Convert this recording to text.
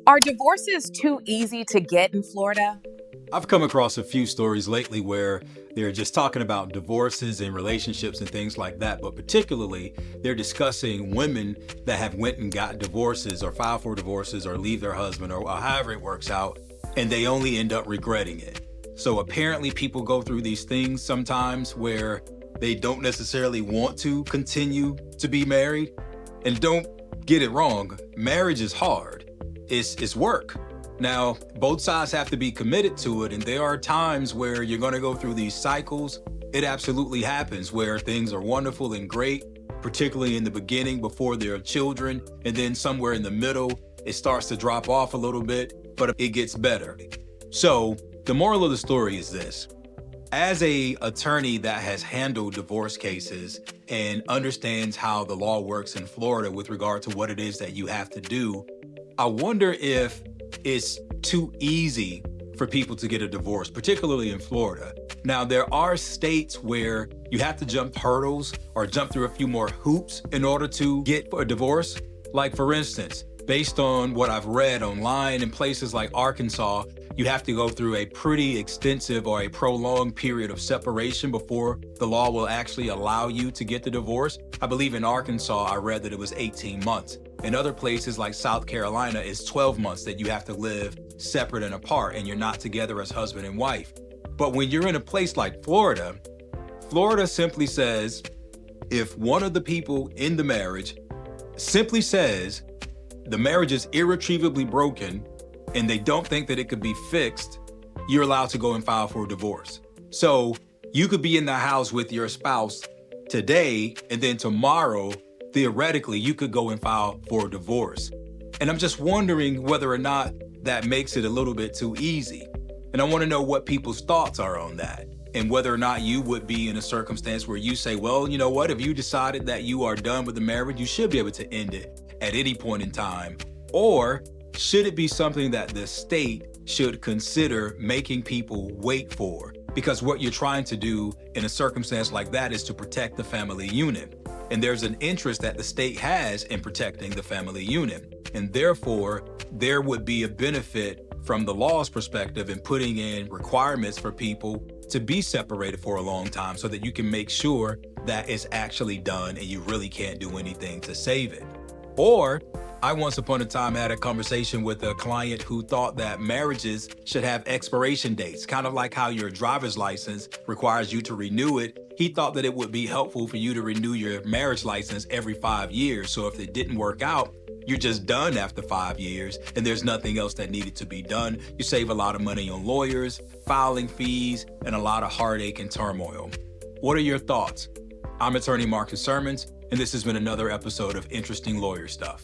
Are divorces too easy to get in Florida? I've come across a few stories lately where they're just talking about divorces and relationships and things like that, but particularly they're discussing women that have went and got divorces or filed for divorces or leave their husband or however it works out, and they only end up regretting it. So apparently people go through these things sometimes where they don't necessarily want to continue to be married. And don't get it wrong, marriage is hard. It's work. Now, both sides have to be committed to it, and there are times where you're going to go through these cycles. It absolutely happens where things are wonderful and great, particularly in the beginning before there are children, and then somewhere in the middle, it starts to drop off a little bit, but it gets better. So, the moral of the story is this. As a attorney that has handled divorce cases and understands how the law works in Florida with regard to what it is that you have to do, I wonder if it's too easy for people to get a divorce, particularly in Florida. Now, there are states where you have to jump hurdles or jump through a few more hoops in order to get a divorce. Like, for instance, based on what I've read online in places like Arkansas, you have to go through a pretty extensive or a prolonged period of separation before the law will actually allow you to get the divorce. I believe in Arkansas, I read that it was 18 months. In other places like South Carolina, it's 12 months that you have to live separate and apart and you're not together as husband and wife. But when you're in a place like Florida, Florida simply says, if one of the people in the marriage simply says the marriage is irretrievably broken and they don't think that it could be fixed, you're allowed to go and file for a divorce. So you could be in the house with your spouse today, and then tomorrow, theoretically, you could go and file for a divorce. And I'm just wondering whether or not that makes it a little bit too easy. And I want to know what people's thoughts are on that, and whether or not you would be in a circumstance where you say, well, you know what, if you decided that you are done with the marriage, you should be able to end it at any point in time. Or should it be something that the state should consider making people wait for? Because what you're trying to do in a circumstance like that is to protect the family unit. And there's an interest that the state has in protecting the family unit. And therefore, there would be a benefit from the law's perspective in putting in requirements for people to be separated for a long time so that you can make sure that it's actually done and you really can't do anything to save it. Or I once upon a time had a conversation with a client who thought that marriages should have expiration dates, kind of like how your driver's license requires you to renew it. He thought that it would be helpful for you to renew your marriage license every 5 years. So if it didn't work out, you're just done after 5 years and there's nothing else that needed to be done. You save a lot of money on lawyers, filing fees, and a lot of heartache and turmoil. What are your thoughts? I'm attorney Marcus Sermons, and this has been another episode of Interesting Lawyer Stuff.